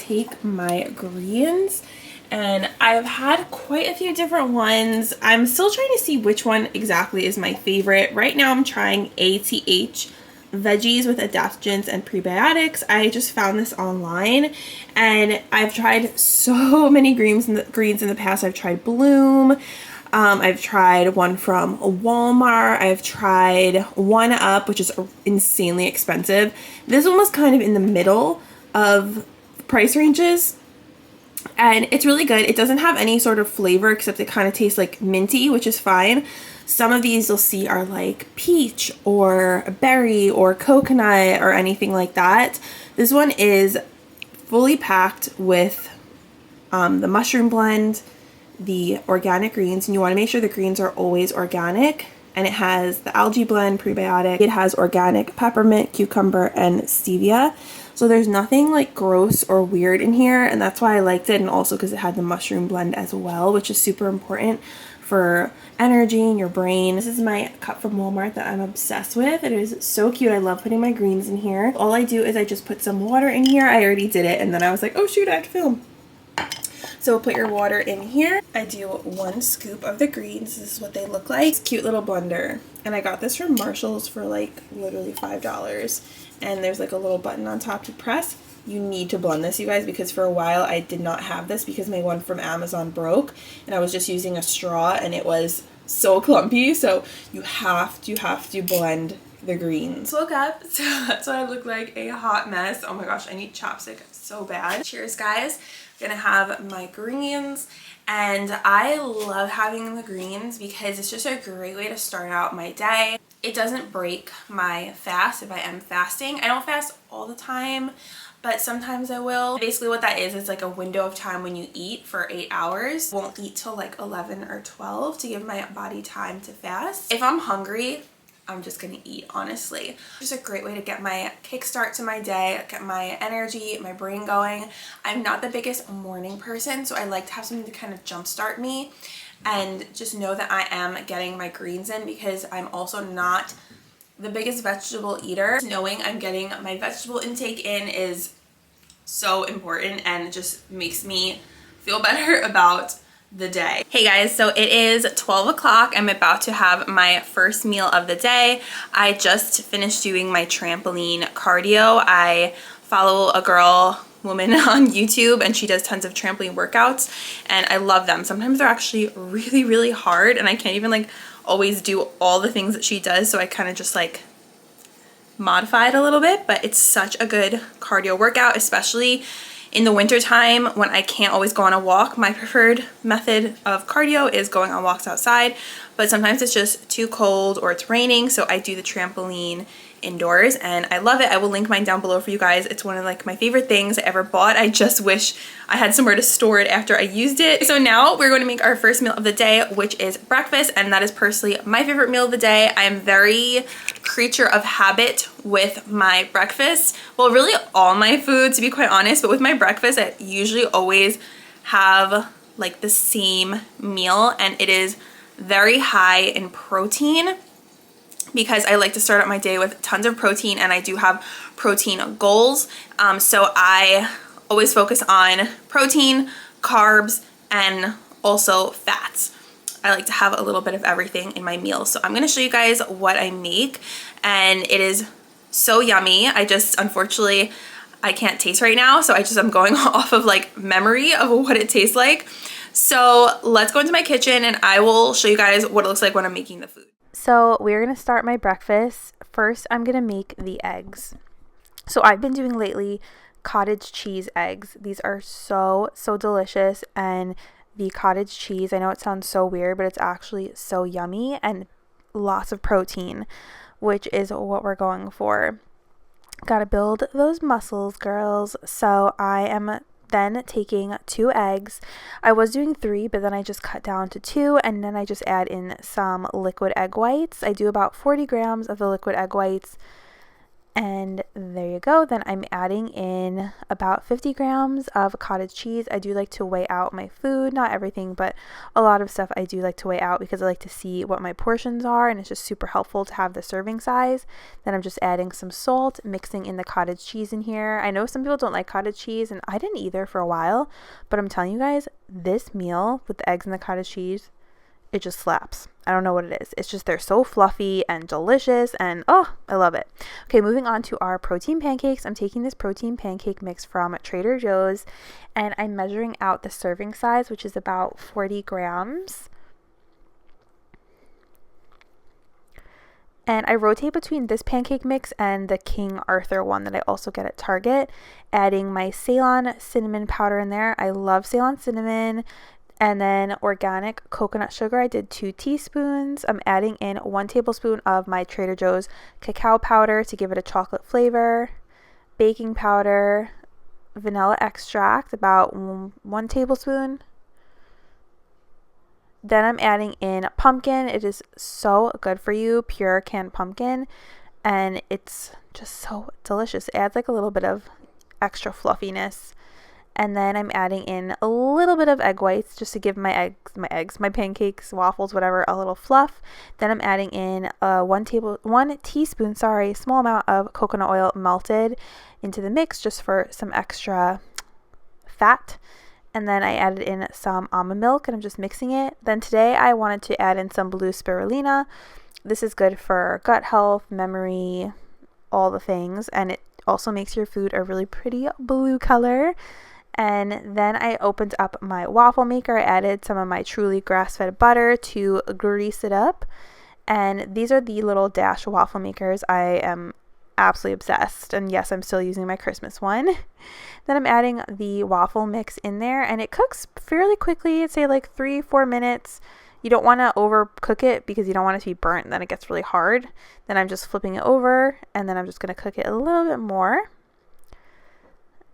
take my greens, and I've had quite a few different ones. I'm still trying to see which one exactly is my favorite. Right now I'm trying ATH veggies with adaptogens and prebiotics. I just found this online, and I've tried so many greens in the past. I've tried Bloom. I've tried one from Walmart. I've tried One Up, which is insanely expensive. This one was kind of in the middle of price ranges, and it's really good. It doesn't have any sort of flavor except it kind of tastes like minty, which is fine. Some of these you'll see are like peach or berry or coconut or anything like that. This one is fully packed with the mushroom blend, the organic greens, and you want to make sure the greens are always organic. And it has the algae blend, prebiotic. It has organic peppermint, cucumber, and stevia. So there's nothing like gross or weird in here, and that's why I liked it. And also because it had the mushroom blend as well, which is super important for energy in your brain. This is my cup from Walmart that I'm obsessed with. It is so cute. I love putting my greens in here. All I do is I just put some water in here. I already did it, and then I was like, oh shoot, I have to film. So put your water in here. I do 1 scoop of the greens. This is what they look like. It's a cute little blender. And I got this from Marshall's for like literally $5. And there's like a little button on top to press. You need to blend this, you guys, because for a while I did not have this because my one from Amazon broke. And I was just using a straw and it was so clumpy. So you have to blend the greens. Look up. So that's what I look like, a hot mess. Oh my gosh, I need chapstick so bad. Cheers, guys. Gonna have my greens, and I love having the greens because it's just a great way to start out my day. It doesn't break my fast if I am fasting. I don't fast all the time, but sometimes I will. Basically what that is like a window of time when you eat for 8 hours. Won't eat till like 11 or 12 to give my body time to fast. If I'm hungry, I'm just gonna eat, honestly. Just a great way to get my kickstart to my day, get my energy, my brain going. I'm not the biggest morning person, so I like to have something to kind of jumpstart me and just know that I am getting my greens in, because I'm also not the biggest vegetable eater. Knowing I'm getting my vegetable intake in is so important and just makes me feel better about the day. Hey guys, so it is 12 o'clock. I'm about to have my first meal of the day. I just finished doing my trampoline cardio. I follow a woman on YouTube, and she does tons of trampoline workouts, and I love them. Sometimes they're actually really hard, and I can't even like always do all the things that she does, so I kind of just like modify it a little bit. But it's such a good cardio workout, especially in the winter time when I can't always go on a walk. My preferred method of cardio is going on walks outside, but sometimes it's just too cold or it's raining, so I do the trampoline indoors, and I love it. I will link mine down below for you guys. It's one of like my favorite things I ever bought. I just wish I had somewhere to store it after I used it. So now we're going to make our first meal of the day, which is breakfast, and that is personally my favorite meal of the day. I am very creature of habit with my breakfast. Well, really all my food, to be quite honest, but with my breakfast I usually always have like the same meal, and it is very high in protein, because I like to start out my day with tons of protein, and I do have protein goals. So I always focus on protein, carbs, and also fats. I like to have a little bit of everything in my meal. So I'm gonna show you guys what I make, and it is so yummy. Unfortunately, I can't taste right now, so I'm going off of like memory of what it tastes like. So let's go into my kitchen and I will show you guys what it looks like when I'm making the food. So we're going to start my breakfast. First, I'm going to make the eggs. So I've been doing lately cottage cheese eggs. These are so delicious, and the cottage cheese, I know it sounds so weird, but it's actually so yummy and lots of protein, which is what we're going for. Gotta build those muscles, girls. So I am then taking 2 eggs. I was doing 3, but then I just cut down to 2, and then I just add in some liquid egg whites. I do about 40 grams of the liquid egg whites, And there you go. Then I'm adding in about 50 grams of cottage cheese. I do like to weigh out my food, not everything, but a lot of stuff I do like to weigh out because I like to see what my portions are, and it's just super helpful to have the serving size. Then I'm just adding some salt, mixing in the cottage cheese in here. I know some people don't like cottage cheese, and I didn't either for a while, but I'm telling you guys, this meal with the eggs and the cottage cheese, it just slaps. I don't know what it is. It's just they're so fluffy and delicious, and oh, I love it. Okay, moving on to our protein pancakes. I'm taking this protein pancake mix from Trader Joe's, and I'm measuring out the serving size, which is about 40 grams. And I rotate between this pancake mix and the King Arthur one that I also get at Target, adding my Ceylon cinnamon powder in there. I love Ceylon cinnamon. And then organic coconut sugar, I did 2 teaspoons. I'm adding in 1 tablespoon of my Trader Joe's cacao powder to give it a chocolate flavor. Baking powder, vanilla extract, about 1 tablespoon. Then I'm adding in pumpkin. It is so good for you, pure canned pumpkin. And it's just so delicious. It adds like a little bit of extra fluffiness. And then I'm adding in a little bit of egg whites just to give my pancakes, waffles, whatever, a little fluff. Then I'm adding in 1 teaspoon, small amount of coconut oil melted into the mix just for some extra fat. And then I added in some almond milk, and I'm just mixing it. Then today I wanted to add in some blue spirulina. This is good for gut health, memory, all the things. And it also makes your food a really pretty blue color. And then I opened up my waffle maker. I added some of my truly grass-fed butter to grease it up. And these are the little Dash waffle makers. I am absolutely obsessed. And yes, I'm still using my Christmas one. Then I'm adding the waffle mix in there, and it cooks fairly quickly. I'd say like 3-4 minutes. You don't want to overcook it because you don't want it to be burnt. Then it gets really hard. Then I'm just flipping it over, and then I'm just going to cook it a little bit more.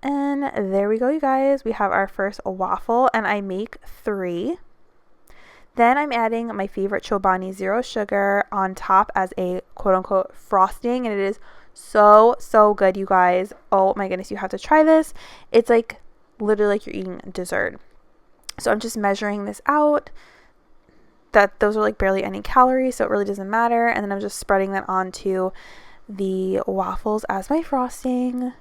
And there we go, you guys. We have our first waffle, and I make 3. Then I'm adding my favorite Chobani Zero Sugar on top as a quote-unquote frosting, and it is so, so good, you guys. Oh my goodness, you have to try this. It's like literally like you're eating dessert. So I'm just measuring this out. Those are like barely any calories, so it really doesn't matter. And then I'm just spreading that onto the waffles as my frosting.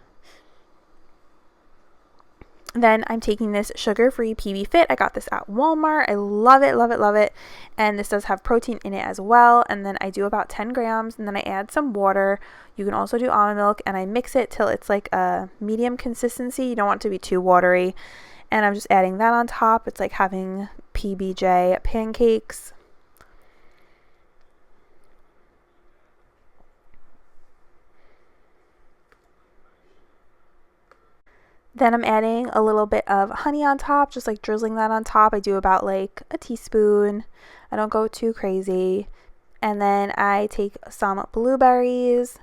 Then I'm taking this sugar-free PB Fit. I got this at Walmart. I love it, love it, love it. And this does have protein in it as well. And then I do about 10 grams, and then I add some water. You can also do almond milk, and I mix it till it's like a medium consistency. You don't want it to be too watery. And I'm just adding that on top. It's like having PBJ pancakes. Then I'm adding a little bit of honey on top, just like drizzling that on top. I do about like a teaspoon. I don't go too crazy. And then I take some blueberries,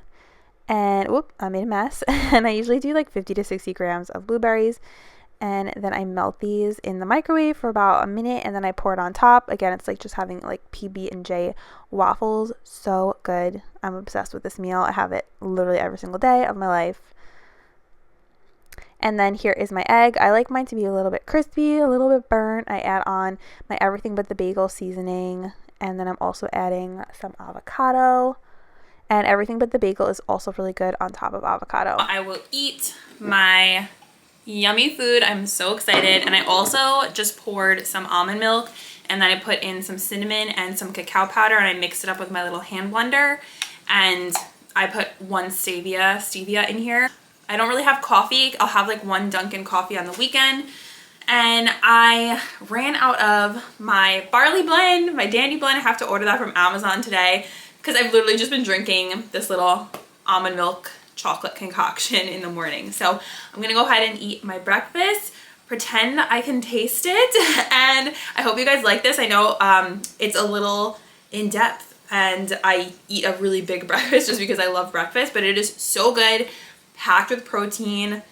and whoop, I made a mess. And I usually do like 50 to 60 grams of blueberries. And then I melt these in the microwave for about a minute, and then I pour it on top. Again, it's like just having like PB&J waffles. So good. I'm obsessed with this meal. I have it literally every single day of my life. And then here is my egg. I like mine to be a little bit crispy, a little bit burnt. I add on my everything but the bagel seasoning. And then I'm also adding some avocado. And everything but the bagel is also really good on top of avocado. I will eat my yummy food. I'm so excited. And I also just poured some almond milk, and then I put in some cinnamon and some cacao powder, and I mixed it up with my little hand blender. And I put 1 stevia in here. I don't really have coffee. I'll have like 1 Dunkin' coffee on the weekend. And I ran out of my barley blend, my dandy blend. I have to order that from Amazon today because I've literally just been drinking this little almond milk chocolate concoction in the morning. So I'm gonna go ahead and eat my breakfast, pretend I can taste it, and I hope you guys like this. I know it's a little in depth, and I eat a really big breakfast just because I love breakfast, but it is so good. Packed with protein,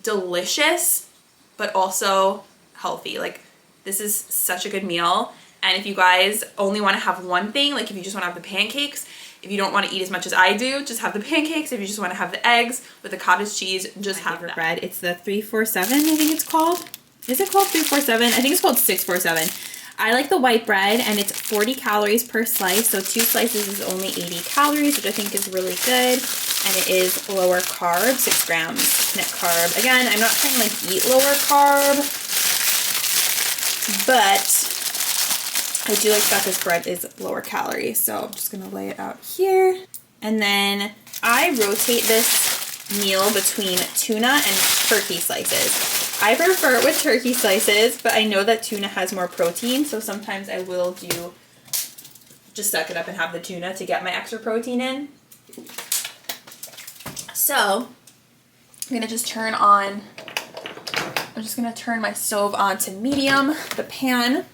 delicious, but also healthy. Like, this is such a good meal. And if you guys only want to have one thing, like if you just want to have the pancakes, If you don't want to eat as much as I do, just have the pancakes. If you just want to have the eggs with the cottage cheese, just have that bread. It's the 347, I think it's called. Is it called 347? I think it's called 647. I like the white bread, and it's 40 calories per slice, so 2 slices is only 80 calories, which I think is really good, and it is lower carb, 6 grams net carb. Again, I'm not trying to like eat lower carb, but I do like that this bread is lower calorie, so I'm just gonna lay it out here. And then I rotate this meal between tuna and turkey slices. I prefer it with turkey slices, but I know that tuna has more protein, so sometimes I will just suck it up and have the tuna to get my extra protein in. So I'm gonna just turn my stove on to medium, the pan,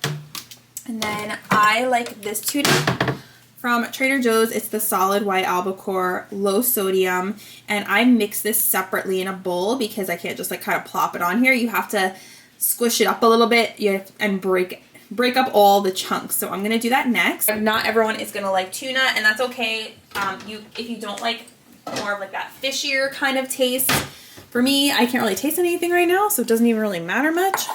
and then I like this tuna from Trader Joe's. It's the solid white albacore, low sodium, and I mix this separately in a bowl because I can't just like kind of plop it on here. You have to squish it up a little bit and break up all the chunks. So I'm gonna do that next. Not everyone is gonna like tuna, and that's okay. If you don't like more of like that fishier kind of taste. For me, I can't really taste anything right now, so it doesn't even really matter much.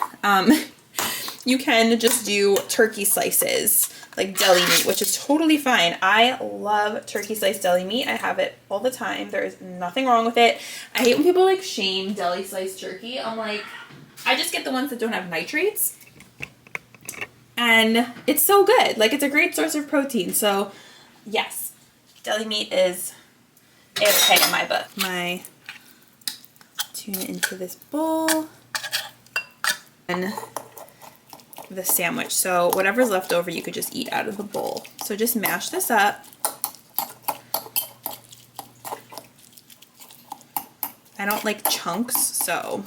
You can just do turkey slices, like deli meat, which is totally fine. I love turkey sliced deli meat. I have it all the time. There is nothing wrong with it. I hate when people like shame deli sliced turkey. I'm like, I just get the ones that don't have nitrates. And it's so good. Like, it's a great source of protein. So yes, deli meat is okay in my book. My tuna into this bowl. And the sandwich. So whatever's left over, you could just eat out of the bowl. So just mash this up. I don't like chunks, so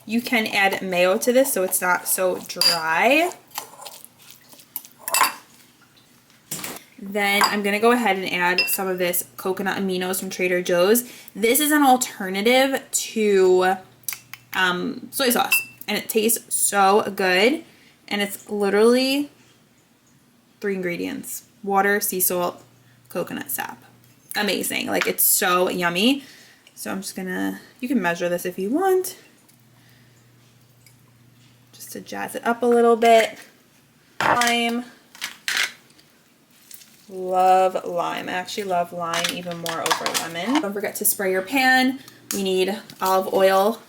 you can add mayo to this so it's not so dry. Then I'm going to go ahead and add some of this coconut aminos from Trader Joe's. This is an alternative to soy sauce, and it tastes so good. And it's literally 3 ingredients: water, sea salt, coconut sap. Amazing. Like, it's so yummy. So I'm just going to, you can measure this if you want, just to jazz it up a little bit. Lime. Love lime. I actually love lime even more over lemon. Don't forget to spray your pan. We need olive oil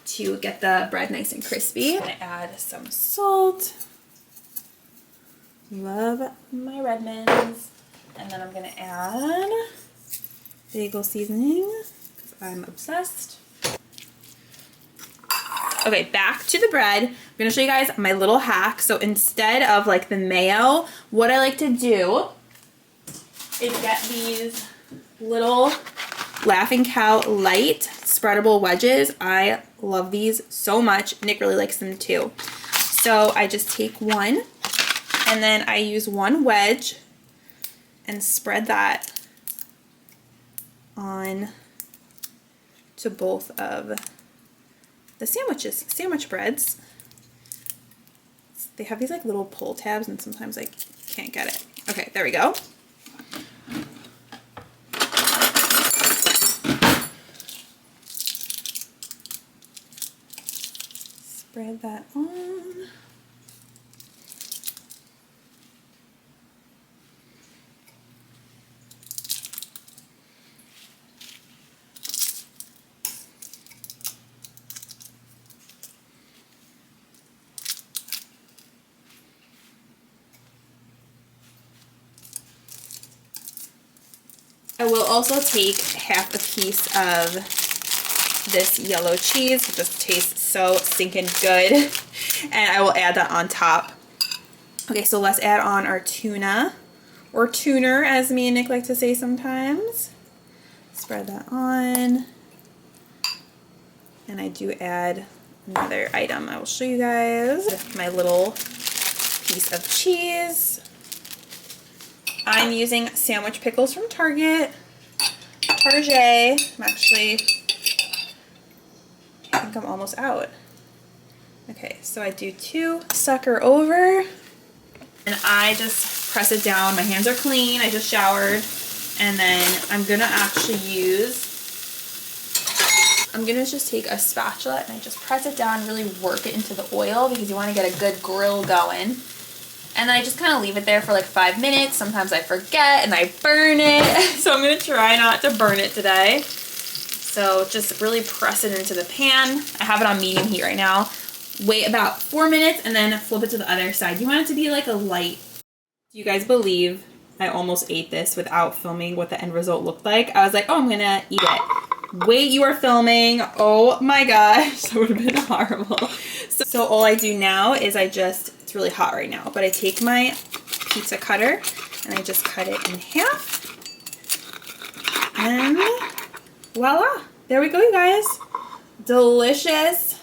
to get the bread nice and crispy. I'm gonna add some salt. Love my Redmonds. And then I'm gonna add bagel seasoning because I'm obsessed. Okay, back to the bread. I'm gonna show you guys my little hack. So instead of like the mayo, what I like to do is get these little Laughing Cow light spreadable wedges. I love these so much. Nick really likes them too. So I just take one, and then I use one wedge and spread that on to both of the sandwich breads. They have these like little pull tabs, and sometimes I can't get it. Okay, there we go. Spread that on. I will also take half a piece of this yellow cheese. It just tastes so stinking good. And I will add that on top. Okay, so let's add on our tuna, or tuner as me and Nick like to say sometimes. Spread that on. And I do add another item. I will show you guys my little piece of cheese. I'm using sandwich pickles from Target. I'm actually having think I'm almost out. Okay, so I do 2, sucker over, and I just press it down. My hands are clean, I just showered, and then I'm gonna actually just take a spatula and I just press it down, really work it into the oil because you wanna get a good grill going. And then I just kind of leave it there for like 5 minutes. Sometimes I forget and I burn it. So I'm gonna try not to burn it today. So just really press it into the pan. I have it on medium heat right now. Wait about 4 minutes and then flip it to the other side. You want it to be like a light. Do you guys believe I almost ate this without filming what the end result looked like? I was like, oh, I'm gonna eat it. Wait, you are filming. Oh my gosh, that would have been horrible. So all I do now is it's really hot right now, but I take my pizza cutter and I just cut it in half. And voila, there we go, you guys. Delicious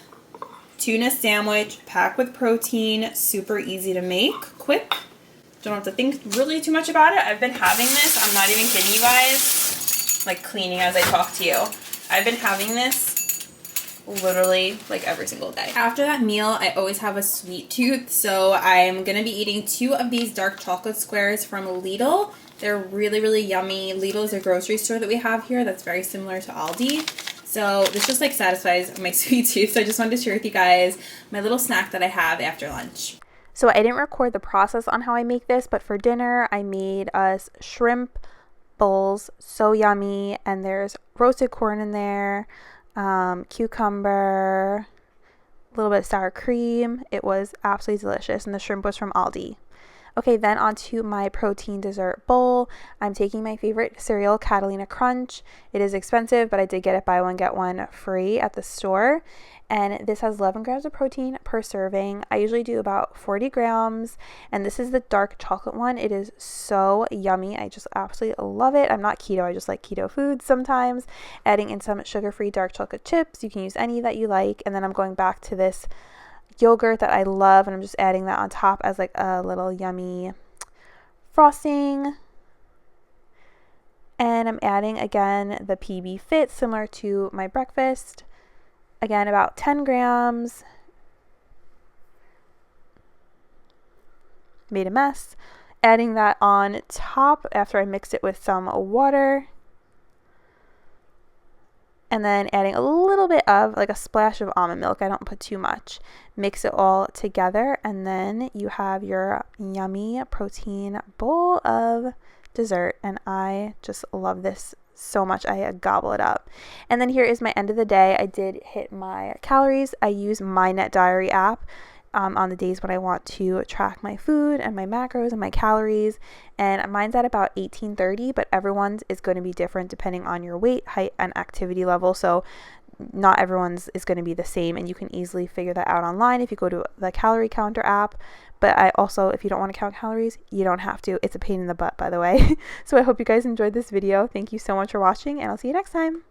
tuna sandwich packed with protein, super easy to make, quick. Don't have to think really too much about it. I've been having this, I'm not even kidding you guys, like cleaning as I talk to you. I've been having this literally like every single day. After that meal, I always have a sweet tooth, so I'm gonna be eating 2 of these dark chocolate squares from Lidl. They're really, really yummy. Lidl is a grocery store that we have here that's very similar to Aldi. So this just like satisfies my sweet tooth. So I just wanted to share with you guys my little snack that I have after lunch. So I didn't record the process on how I make this, but for dinner I made us shrimp bowls, so yummy, and there's roasted corn in there, cucumber, a little bit of sour cream. It was absolutely delicious, and the shrimp was from Aldi. Okay, then onto my protein dessert bowl. I'm taking my favorite cereal, Catalina Crunch. It is expensive, but I did get it buy one, get one free at the store. And this has 11 grams of protein per serving. I usually do about 40 grams. And this is the dark chocolate one. It is so yummy. I just absolutely love it. I'm not keto. I just like keto foods sometimes. Adding in some sugar-free dark chocolate chips. You can use any that you like. And then I'm going back to this yogurt that I love, and I'm just adding that on top as like a little yummy frosting. And I'm adding again the PB Fit, similar to my breakfast. Again, about 10 grams. Made a mess. Adding that on top after I mixed it with some water. And then adding a little bit of like a splash of almond milk. I don't put too much. Mix it all together, and then you have your yummy protein bowl of dessert. And I just love this so much. I gobble it up. And then here is my end of the day. I did hit my calories. I use my Net Diary app on the days when I want to track my food and my macros and my calories. And mine's at about 1830, but everyone's is going to be different depending on your weight, height, and activity level. So not everyone's is going to be the same, and you can easily figure that out online if you go to the calorie counter app. But I also, if you don't want to count calories, you don't have to. It's a pain in the butt, by the way. So I hope you guys enjoyed this video. Thank you so much for watching, and I'll see you next time.